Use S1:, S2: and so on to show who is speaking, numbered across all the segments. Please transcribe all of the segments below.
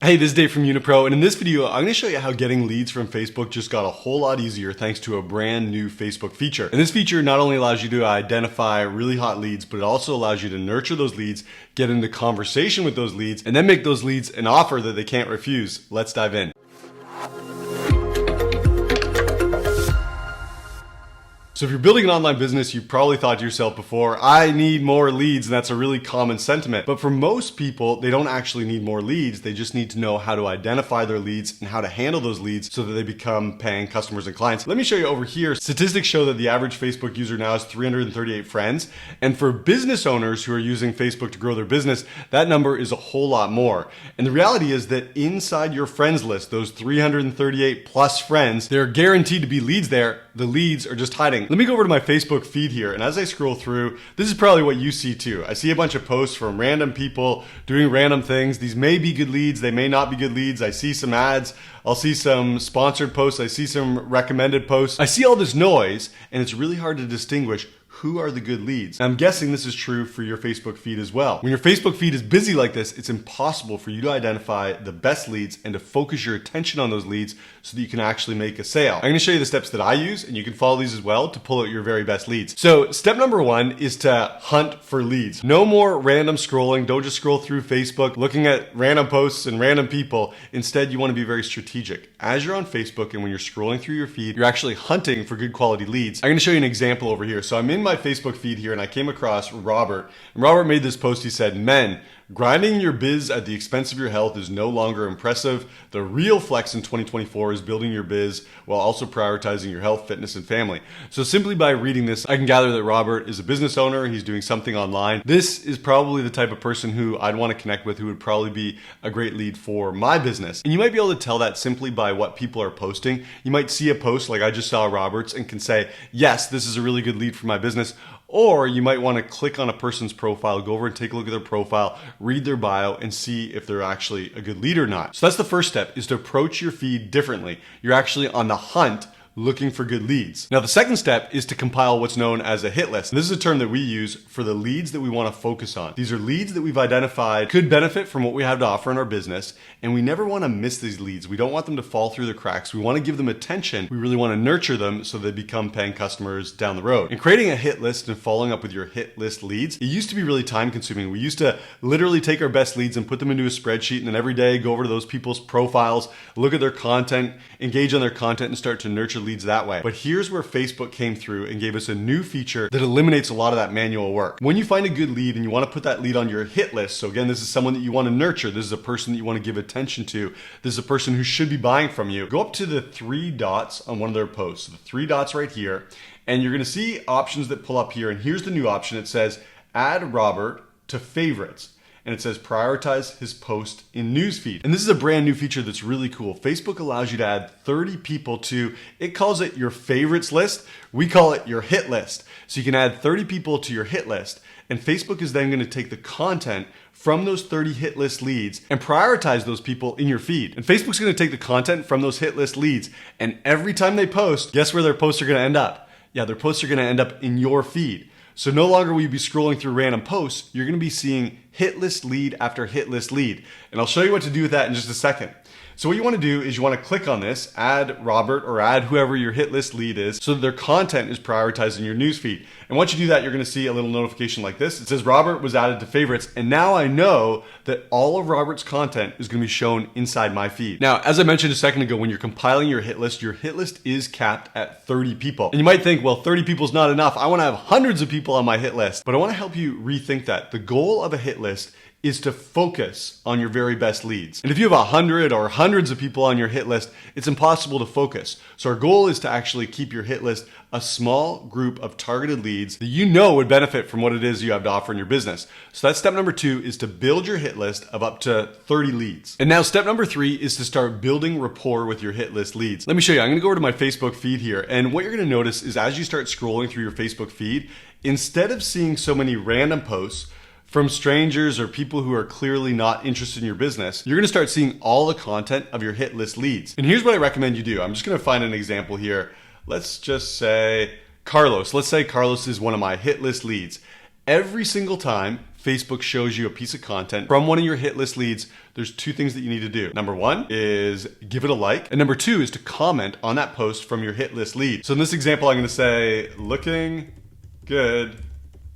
S1: Hey, this is Dave from Unipro, and in this video, I'm going to show you how getting leads from Facebook just got a whole lot easier thanks to a brand new Facebook feature. And this feature not only allows you to identify really hot leads, but it also allows you to nurture those leads, get into conversation with those leads, and then make those leads an offer that they can't refuse. Let's dive in. So if you're building an online business, you've probably thought to yourself before, I need more leads, and that's a really common sentiment. But for most people, they don't actually need more leads. They just need to know how to identify their leads and how to handle those leads so that they become paying customers and clients. Let me show you over here. Statistics show that the average Facebook user now has 338 friends. And for business owners who are using Facebook to grow their business, that number is a whole lot more. And the reality is that inside your friends list, those 338 plus friends, they're guaranteed to be leads there. The leads are just hiding. Let me go over to my Facebook feed here, and as I scroll through, this is probably what you see too. I see a bunch of posts from random people doing random things. These may be good leads, they may not be good leads. I see some ads, I'll see some sponsored posts, I see some recommended posts. I see all this noise, and it's really hard to distinguish who are the good leads. I'm guessing this is true for your Facebook feed as well. When your Facebook feed is busy like this, it's impossible for you to identify the best leads and to focus your attention on those leads so that you can actually make a sale. I'm gonna show you the steps that I use, and you can follow these as well to pull out your very best leads. So step number one is to hunt for leads. No more random scrolling. Don't just scroll through Facebook looking at random posts and random people. Instead, you wanna be very strategic. As you're on Facebook and when you're scrolling through your feed, you're actually hunting for good quality leads. I'm gonna show you an example over here. So I'm in my Facebook feed here and I came across Robert. And Robert made this post. He said, "Men, grinding your biz at the expense of your health is no longer impressive. The real flex in 2024 is building your biz while also prioritizing your health, fitness, and family." So simply by reading this, I can gather that Robert is a business owner. He's doing something online. This is probably the type of person who I'd want to connect with, who would probably be a great lead for my business. And you might be able to tell that simply by what people are posting. You might see a post like I just saw Robert's and can say, yes, this is a really good lead for my business. Or you might want to click on a person's profile, go over and take a look at their profile, read their bio, and see if they're actually a good lead or not. So that's the first step, is to approach your feed differently. You're actually on the hunt looking for good leads. Now the second step is to compile what's known as a hit list. This is a term that we use for the leads that we want to focus on. These are leads that we've identified could benefit from what we have to offer in our business, and we never want to miss these leads. We don't want them to fall through the cracks. We want to give them attention. We really want to nurture them so they become paying customers down the road. And creating a hit list and following up with your hit list leads, it used to be really time consuming. We used to literally take our best leads and put them into a spreadsheet, and then every day go over to those people's profiles, look at their content, engage on their content, and start to nurture leads that way. But here's where Facebook came through and gave us a new feature that eliminates a lot of that manual work. When you find a good lead and you want to put that lead on your hit list, so again, this is someone that you want to nurture, this is a person that you want to give attention to, this is a person who should be buying from you, go up to the three dots on one of their posts, so the three dots right here, and you're going to see options that pull up here, and here's the new option. It says add Robert to favorites. And it says prioritize his post in newsfeed. And this is a brand new feature that's really cool. Facebook allows you to add 30 people to, it calls it your favorites list. We call it your hit list. So you can add 30 people to your hit list. And Facebook is then going to take the content from those 30 hit list leads and prioritize those people in your feed. And Facebook's going to take the content from those hit list leads. And every time they post, guess where their posts are going to end up? Yeah, their posts are going to end up in your feed. So no longer will you be scrolling through random posts, you're going to be seeing hit list lead after hit list lead. And I'll show you what to do with that in just a second. So what you want to do is you want to click on this, add Robert or add whoever your hit list lead is so that their content is prioritized in your newsfeed. And once you do that, you're going to see a little notification like this. It says Robert was added to favorites. And now I know that all of Robert's content is going to be shown inside my feed. Now, as I mentioned a second ago, when you're compiling your hit list is capped at 30 people. And you might think, well, 30 people is not enough. I want to have hundreds of people on my hit list. But I want to help you rethink that. The goal of a hit list is to focus on your very best leads. And if you have 100 or hundreds of people on your hit list, it's impossible to focus. So our goal is to actually keep your hit list a small group of targeted leads that you know would benefit from what it is you have to offer in your business. So that's step number 2, is to build your hit list of up to 30 leads. And now step number 3 is to start building rapport with your hit list leads. Let me show you. I'm going to go over to my Facebook feed here. And what you're going to notice is as you start scrolling through your Facebook feed, instead of seeing so many random posts from strangers or people who are clearly not interested in your business, you're going to start seeing all the content of your hit list leads. And here's what I recommend you do. I'm just going to find an example here. Let's just say Carlos. Let's say Carlos is one of my hit list leads. Every single time Facebook shows you a piece of content from one of your hit list leads, there's two things that you need to do. Number one is give it a like. And number two is to comment on that post from your hit list lead. So in this example, I'm going to say, looking good,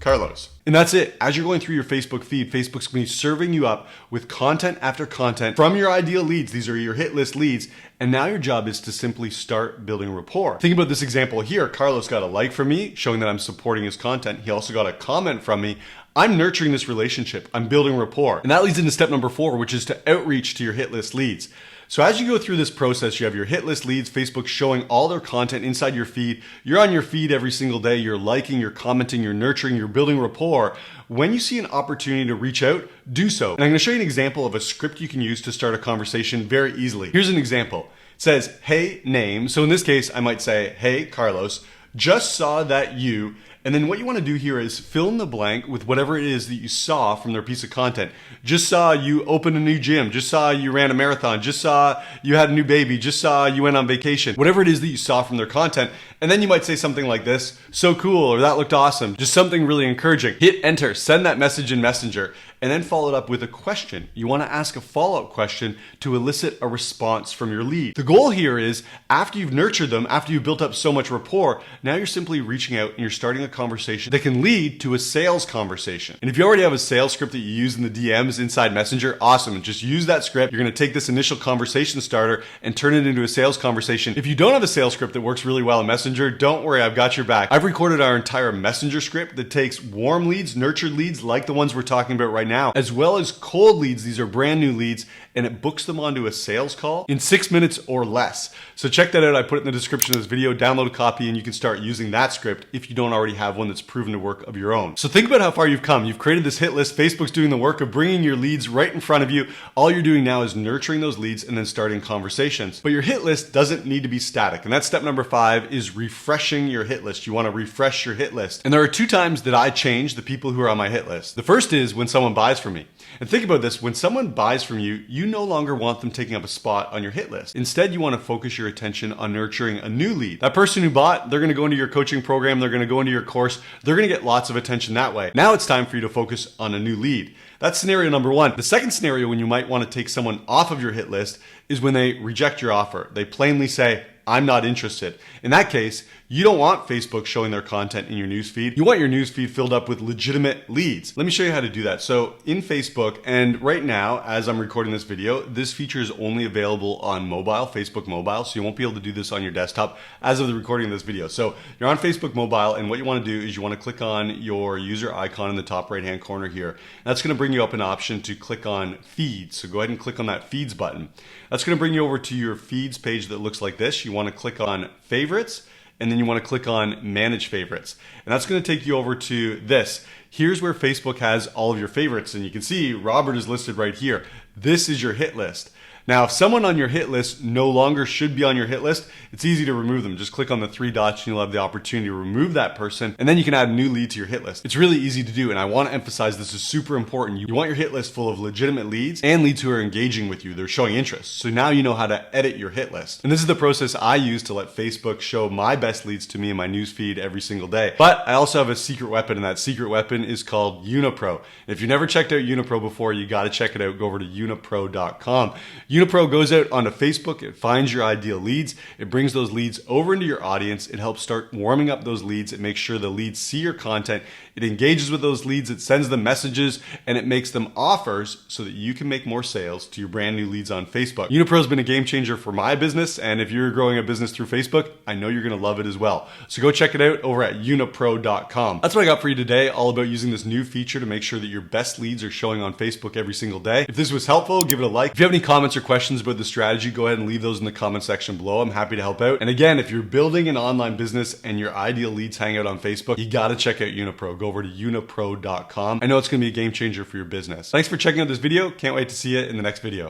S1: Carlos. And that's it. As you're going through your Facebook feed, Facebook's going to be serving you up with content after content from your ideal leads. These are your hit list leads. And now your job is to simply start building rapport. Think about this example here. Carlos got a like from me, showing that I'm supporting his content. He also got a comment from me. I'm nurturing this relationship. I'm building rapport. And that leads into step number 4, which is to outreach to your hit list leads. So as you go through this process, you have your hit list leads, Facebook showing all their content inside your feed. You're on your feed every single day. You're liking, you're commenting, you're nurturing, you're building rapport. When you see an opportunity to reach out, do so. And I'm going to show you an example of a script you can use to start a conversation very easily. Here's an example. It says, hey, name. So in this case, I might say, hey, Carlos, just saw that you... And then what you want to do here is fill in the blank with whatever it is that you saw from their piece of content. Just saw you open a new gym. Just saw you ran a marathon. Just saw you had a new baby. Just saw you went on vacation. Whatever it is that you saw from their content. And then you might say something like this, so cool, or that looked awesome. Just something really encouraging. Hit enter, send that message in Messenger, and then follow it up with a question. You want to ask a follow-up question to elicit a response from your lead. The goal here is after you've nurtured them, after you've built up so much rapport, now you're simply reaching out and you're starting a conversation that can lead to a sales conversation. And if you already have a sales script that you use in the DMs inside Messenger, awesome. Just use that script. You're going to take this initial conversation starter and turn it into a sales conversation. If you don't have a sales script that works really well in Messenger, don't worry, I've got your back. I've recorded our entire Messenger script that takes warm leads, nurtured leads like the ones we're talking about right now, as well as cold leads. These are brand new leads, and it books them onto a sales call in 6 minutes or less. So check that out. I put it in the description of this video. Download a copy and you can start using that script if you don't already have one that's proven to work of your own. So think about how far you've come. You've created this hit list. Facebook's doing the work of bringing your leads right in front of you. All you're doing now is nurturing those leads and then starting conversations. But your hit list doesn't need to be static. And that's step number 5 is refreshing your hit list. You want to refresh your hit list. And there are 2 times that I change the people who are on my hit list. The first is when someone buys from me. And think about this, when someone buys from you, you no longer want them taking up a spot on your hit list. Instead, you want to focus your attention on nurturing a new lead. That person who bought, they're going to go into your coaching program, they're going to go into your course, they're going to get lots of attention that way. Now it's time for you to focus on a new lead. That's scenario number 1. The second scenario when you might want to take someone off of your hit list is when they reject your offer. They plainly say, I'm not interested. In that case, you don't want Facebook showing their content in your newsfeed. You want your newsfeed filled up with legitimate leads. Let me show you how to do that. So in Facebook, and right now, as I'm recording this video, this feature is only available on mobile, Facebook mobile, so you won't be able to do this on your desktop as of the recording of this video. So you're on Facebook mobile, and what you want to do is you want to click on your user icon in the top right-hand corner here. That's going to bring you up an option to click on feeds. So go ahead and click on that feeds button. That's going to bring you over to your feeds page that looks like this. You want to click on favorites, and then you want to click on manage favorites. And that's going to take you over to this. Here's where Facebook has all of your favorites. And you can see Robert is listed right here. This is your hit list. Now, if someone on your hit list no longer should be on your hit list, it's easy to remove them. Just click on the 3 dots and you'll have the opportunity to remove that person, and then you can add a new lead to your hit list. It's really easy to do, and I want to emphasize this is super important. You want your hit list full of legitimate leads and leads who are engaging with you. They're showing interest. So now you know how to edit your hit list. And this is the process I use to let Facebook show my best leads to me in my newsfeed every single day. But I also have a secret weapon, and that secret weapon is called Unipro. If you've never checked out Unipro before, you got to check it out. Go over to unipro.com. Unipro goes out onto Facebook, it finds your ideal leads, it brings those leads over into your audience, it helps start warming up those leads, it makes sure the leads see your content, it engages with those leads, it sends them messages, and it makes them offers so that you can make more sales to your brand new leads on Facebook. Unipro has been a game changer for my business, and if you're growing a business through Facebook, I know you're going to love it as well. So go check it out over at unipro.com. That's what I got for you today, all about using this new feature to make sure that your best leads are showing on Facebook every single day. If this was helpful, give it a like. If you have any comments or questions about the strategy, go ahead and leave those in the comment section below. I'm happy to help out. And again, if you're building an online business and your ideal leads hang out on Facebook, you got to check out Unipro. Go over to unipro.com. I know it's going to be a game changer for your business. Thanks for checking out this video. Can't wait to see you in the next video.